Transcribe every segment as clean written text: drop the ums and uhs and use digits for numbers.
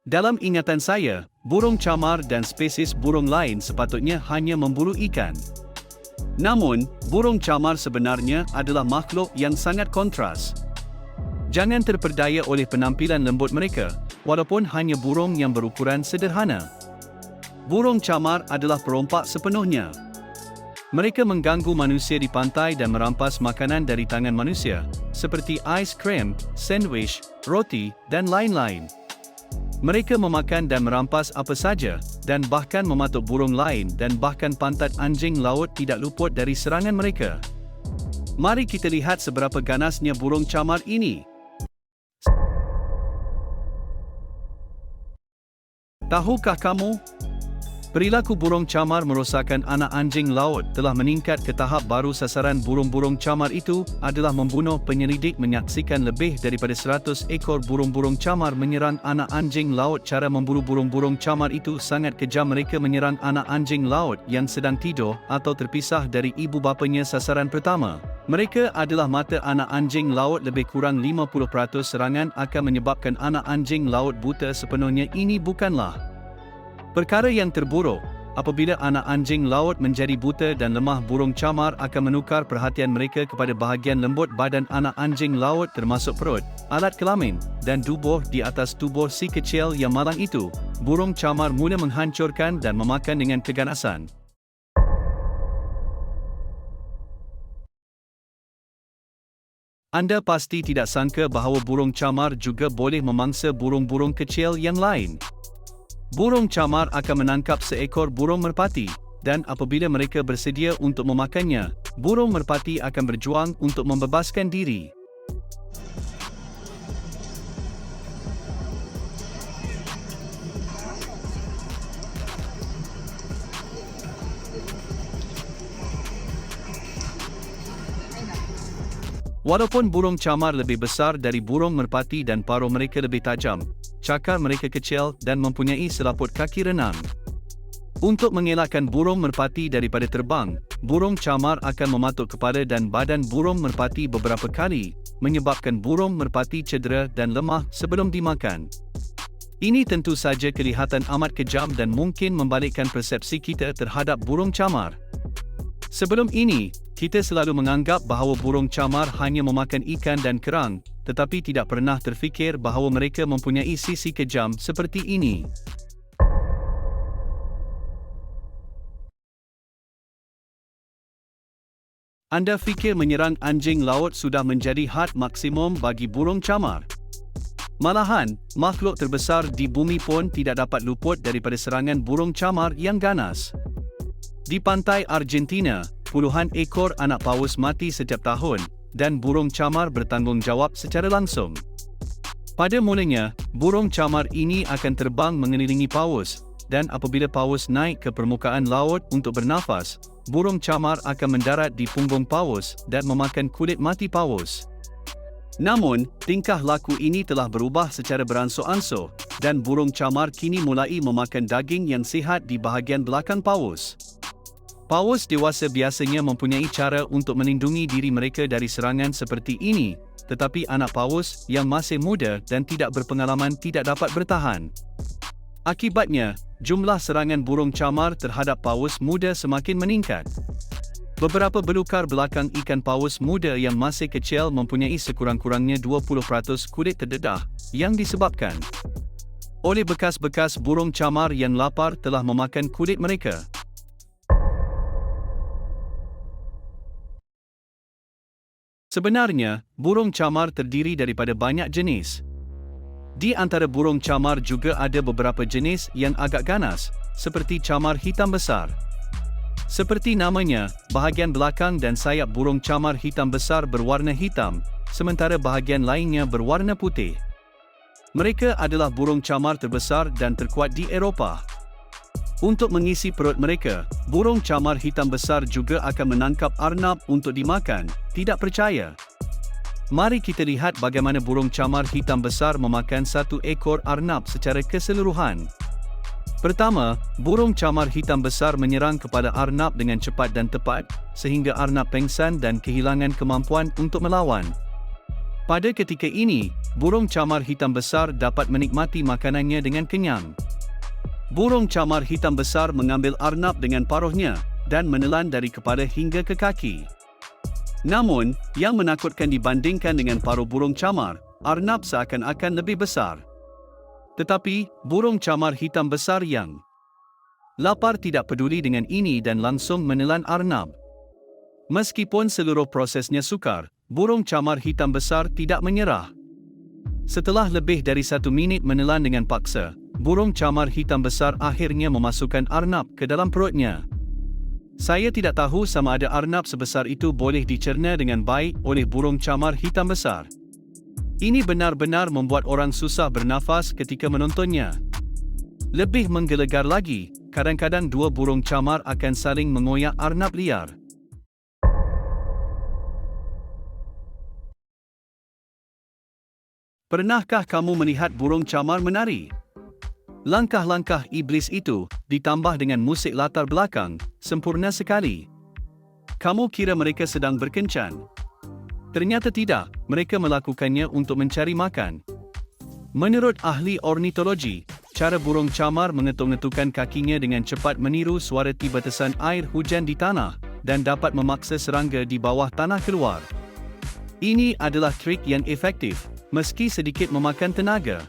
Dalam ingatan saya, burung camar dan spesies burung lain sepatutnya hanya memburu ikan. Namun, burung camar sebenarnya adalah makhluk yang sangat kontras. Jangan terperdaya oleh penampilan lembut mereka, walaupun hanya burung yang berukuran sederhana. Burung camar adalah perompak sepenuhnya. Mereka mengganggu manusia di pantai dan merampas makanan dari tangan manusia, seperti ais krim, sandwich, roti, dan lain-lain. Mereka memakan dan merampas apa saja, dan bahkan mematuk burung lain dan bahkan pantat anjing laut tidak luput dari serangan mereka. Mari kita lihat seberapa ganasnya burung camar ini. Tahukah kamu? Perilaku burung camar merosakkan anak anjing laut telah meningkat ke tahap baru. Sasaran burung-burung camar itu adalah membunuh. Penyelidik menyaksikan lebih daripada 100 ekor burung-burung camar menyerang anak anjing laut. Cara memburu burung-burung camar itu sangat kejam. Mereka menyerang anak anjing laut yang sedang tidur atau terpisah dari ibu bapanya. Sasaran pertama mereka adalah mata anak anjing laut. Lebih kurang 50% serangan akan menyebabkan anak anjing laut buta sepenuhnya. Ini bukanlah perkara yang terburuk. Apabila anak anjing laut menjadi buta dan lemah, burung camar akan menukar perhatian mereka kepada bahagian lembut badan anak anjing laut termasuk perut, alat kelamin, dan tubuh. Di atas tubuh si kecil yang malang itu, burung camar mula menghancurkan dan memakan dengan keganasan. Anda pasti tidak sangka bahawa burung camar juga boleh memangsa burung-burung kecil yang lain. Burung camar akan menangkap seekor burung merpati, dan apabila mereka bersedia untuk memakannya, burung merpati akan berjuang untuk membebaskan diri. Walaupun burung camar lebih besar dari burung merpati dan paruh mereka lebih tajam, cakar mereka kecil dan mempunyai selaput kaki renang. Untuk mengelakkan burung merpati daripada terbang, burung camar akan mematuk kepala dan badan burung merpati beberapa kali, menyebabkan burung merpati cedera dan lemah sebelum dimakan. Ini tentu saja kelihatan amat kejam dan mungkin membalikkan persepsi kita terhadap burung camar. Sebelum ini, kita selalu menganggap bahawa burung camar hanya memakan ikan dan kerang, tetapi tidak pernah terfikir bahawa mereka mempunyai sisi kejam seperti ini. Anda fikir menyerang anjing laut sudah menjadi had maksimum bagi burung camar? Malahan, makhluk terbesar di bumi pun tidak dapat luput daripada serangan burung camar yang ganas. Di pantai Argentina, puluhan ekor anak paus mati setiap tahun, dan burung camar bertanggungjawab secara langsung. Pada mulanya, burung camar ini akan terbang mengelilingi paus, dan apabila paus naik ke permukaan laut untuk bernafas, burung camar akan mendarat di punggung paus dan memakan kulit mati paus. Namun, tingkah laku ini telah berubah secara beransur-ansur, dan burung camar kini mulai memakan daging yang sihat di bahagian belakang paus. Paus dewasa biasanya mempunyai cara untuk melindungi diri mereka dari serangan seperti ini, tetapi anak paus yang masih muda dan tidak berpengalaman tidak dapat bertahan. Akibatnya, jumlah serangan burung camar terhadap paus muda semakin meningkat. Beberapa belukar belakang ikan paus muda yang masih kecil mempunyai sekurang-kurangnya 20% kulit terdedah, yang disebabkan oleh bekas-bekas burung camar yang lapar telah memakan kulit mereka. Sebenarnya, burung camar terdiri daripada banyak jenis. Di antara burung camar juga ada beberapa jenis yang agak ganas, seperti camar hitam besar. Seperti namanya, bahagian belakang dan sayap burung camar hitam besar berwarna hitam, sementara bahagian lainnya berwarna putih. Mereka adalah burung camar terbesar dan terkuat di Eropah. Untuk mengisi perut mereka, burung camar hitam besar juga akan menangkap arnab untuk dimakan. Tidak percaya? Mari kita lihat bagaimana burung camar hitam besar memakan satu ekor arnab secara keseluruhan. Pertama, burung camar hitam besar menyerang kepada arnab dengan cepat dan tepat, sehingga arnab pengsan dan kehilangan kemampuan untuk melawan. Pada ketika ini, burung camar hitam besar dapat menikmati makanannya dengan kenyang. Burung camar hitam besar mengambil arnab dengan paruhnya dan menelan dari kepala hingga ke kaki. Namun, yang menakutkan dibandingkan dengan paruh burung camar, arnab seakan-akan lebih besar. Tetapi, burung camar hitam besar yang lapar tidak peduli dengan ini dan langsung menelan arnab. Meskipun seluruh prosesnya sukar, burung camar hitam besar tidak menyerah. Setelah lebih dari 1 minit menelan dengan paksa, burung camar hitam besar akhirnya memasukkan arnab ke dalam perutnya. Saya tidak tahu sama ada arnab sebesar itu boleh dicerna dengan baik oleh burung camar hitam besar. Ini benar-benar membuat orang susah bernafas ketika menontonnya. Lebih menggelegar lagi, kadang-kadang dua burung camar akan saling mengoyak arnab liar. Pernahkah kamu melihat burung camar menari? Langkah-langkah iblis itu, ditambah dengan musik latar belakang, sempurna sekali. Kamu kira mereka sedang berkencan? Ternyata tidak, mereka melakukannya untuk mencari makan. Menurut ahli ornitologi, cara burung camar mengetuk-ngetukkan kakinya dengan cepat meniru suara tiba-tesan air hujan di tanah, dan dapat memaksa serangga di bawah tanah keluar. Ini adalah trik yang efektif, meski sedikit memakan tenaga.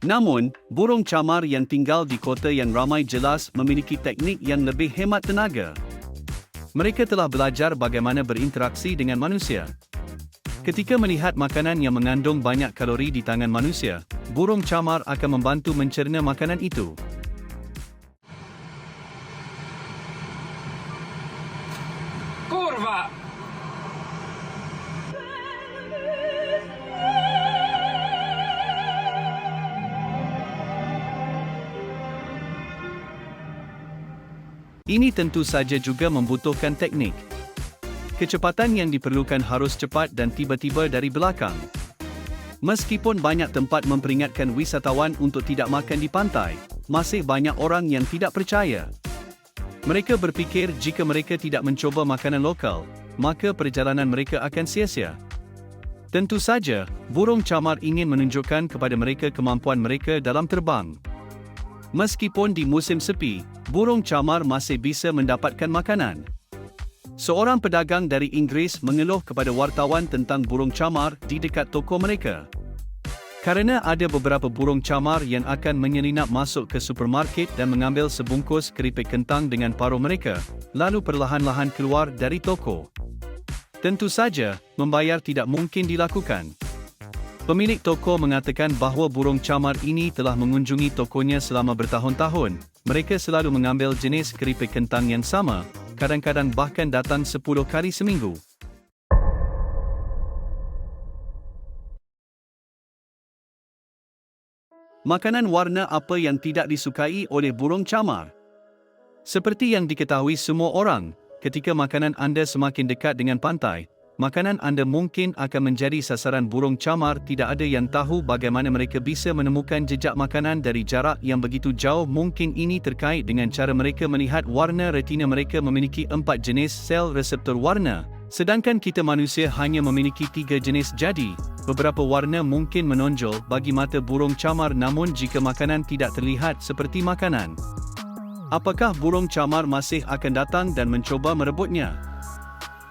Namun, burung camar yang tinggal di kota yang ramai jelas memiliki teknik yang lebih hemat tenaga. Mereka telah belajar bagaimana berinteraksi dengan manusia. Ketika melihat makanan yang mengandung banyak kalori di tangan manusia, burung camar akan membantu mencerna makanan itu. Kurva! Ini tentu saja juga membutuhkan teknik. Kecepatan yang diperlukan harus cepat dan tiba-tiba dari belakang. Meskipun banyak tempat memperingatkan wisatawan untuk tidak makan di pantai, masih banyak orang yang tidak percaya. Mereka berfikir jika mereka tidak mencoba makanan lokal, maka perjalanan mereka akan sia-sia. Tentu saja, burung camar ingin menunjukkan kepada mereka kemampuan mereka dalam terbang. Meskipun di musim sepi, burung camar masih bisa mendapatkan makanan. Seorang pedagang dari Inggeris mengeluh kepada wartawan tentang burung camar di dekat toko mereka. Karena ada beberapa burung camar yang akan menyelinap masuk ke supermarket dan mengambil sebungkus keripik kentang dengan paruh mereka, lalu perlahan-lahan keluar dari toko. Tentu saja, membayar tidak mungkin dilakukan. Pemilik toko mengatakan bahawa burung camar ini telah mengunjungi tokonya selama bertahun-tahun. Mereka selalu mengambil jenis keripik kentang yang sama, kadang-kadang bahkan datang 10 kali seminggu. Makanan warna apa yang tidak disukai oleh burung camar? Seperti yang diketahui semua orang, ketika makanan anda semakin dekat dengan pantai, makanan anda mungkin akan menjadi sasaran burung camar. Tidak ada yang tahu bagaimana mereka bisa menemukan jejak makanan dari jarak yang begitu jauh. Mungkin ini terkait dengan cara mereka melihat warna. Retina mereka memiliki 4 jenis sel reseptor warna, sedangkan kita manusia hanya memiliki 3 jenis. Jadi, beberapa warna mungkin menonjol bagi mata burung camar, namun jika makanan tidak terlihat seperti makanan, apakah burung camar masih akan datang dan mencoba merebutnya?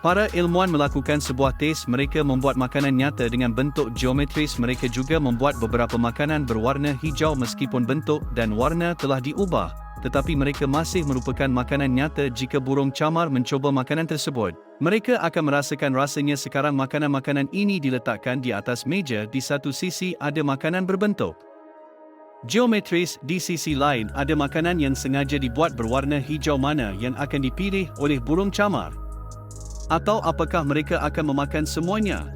Para ilmuwan melakukan sebuah tes. Mereka membuat makanan nyata dengan bentuk geometris. Mereka juga membuat beberapa makanan berwarna hijau meskipun bentuk dan warna telah diubah, tetapi mereka masih merupakan makanan nyata. Jika burung camar mencoba makanan tersebut, mereka akan merasakan rasanya. Sekarang makanan-makanan ini diletakkan di atas meja. Di satu sisi ada makanan berbentuk geometris, di sisi lain ada makanan yang sengaja dibuat berwarna hijau. Mana yang akan dipilih oleh burung camar? Atau apakah mereka akan memakan semuanya?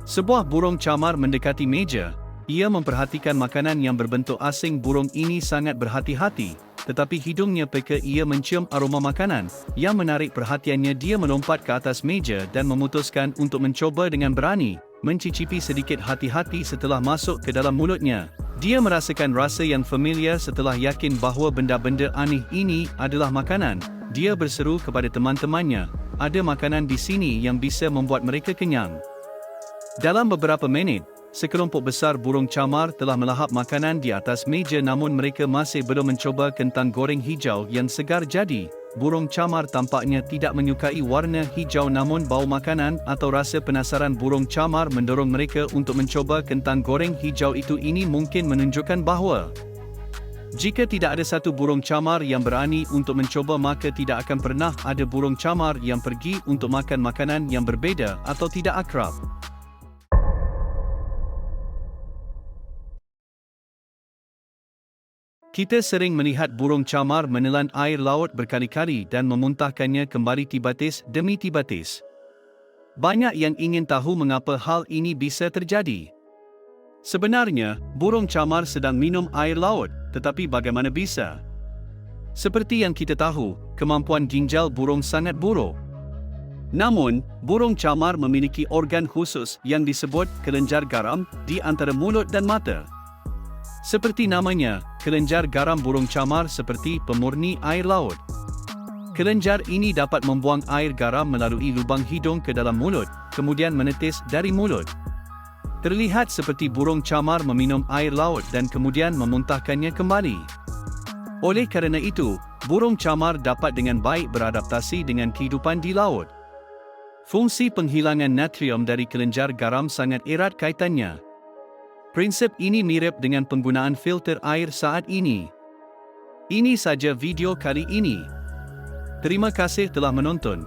Sebuah burung camar mendekati meja. Ia memperhatikan makanan yang berbentuk asing. Burung ini sangat berhati-hati, tetapi hidungnya peka. Ia mencium aroma makanan yang menarik perhatiannya. Dia melompat ke atas meja dan memutuskan untuk mencoba dengan berani, mencicipi sedikit. Hati-hati setelah masuk ke dalam mulutnya, dia merasakan rasa yang familiar. Setelah yakin bahawa benda-benda aneh ini adalah makanan, dia berseru kepada teman-temannya, "Ada makanan di sini yang bisa membuat mereka kenyang." Dalam beberapa minit, sekelompok besar burung camar telah melahap makanan di atas meja namun mereka masih belum mencoba kentang goreng hijau yang segar jadi. Burung camar tampaknya tidak menyukai warna hijau namun bau makanan atau rasa penasaran burung camar mendorong mereka untuk mencoba kentang goreng hijau itu. Ini mungkin menunjukkan bahawa jika tidak ada satu burung camar yang berani untuk mencoba, maka tidak akan pernah ada burung camar yang pergi untuk makan makanan yang berbeza atau tidak akrab. Kita sering melihat burung camar menelan air laut berkali-kali dan memuntahkannya kembali tibatis demi tibatis. Banyak yang ingin tahu mengapa hal ini bisa terjadi. Sebenarnya, burung camar sedang minum air laut, tetapi bagaimana bisa? Seperti yang kita tahu, kemampuan ginjal burung sangat buruk. Namun, burung camar memiliki organ khusus yang disebut kelenjar garam di antara mulut dan mata. Seperti namanya, kelenjar garam burung camar seperti pemurni air laut. Kelenjar ini dapat membuang air garam melalui lubang hidung ke dalam mulut, kemudian menetes dari mulut. Terlihat seperti burung camar meminum air laut dan kemudian memuntahkannya kembali. Oleh kerana itu, burung camar dapat dengan baik beradaptasi dengan kehidupan di laut. Fungsi penghilangan natrium dari kelenjar garam sangat erat kaitannya. Prinsip ini mirip dengan penggunaan filter air saat ini. Ini saja video kali ini. Terima kasih telah menonton.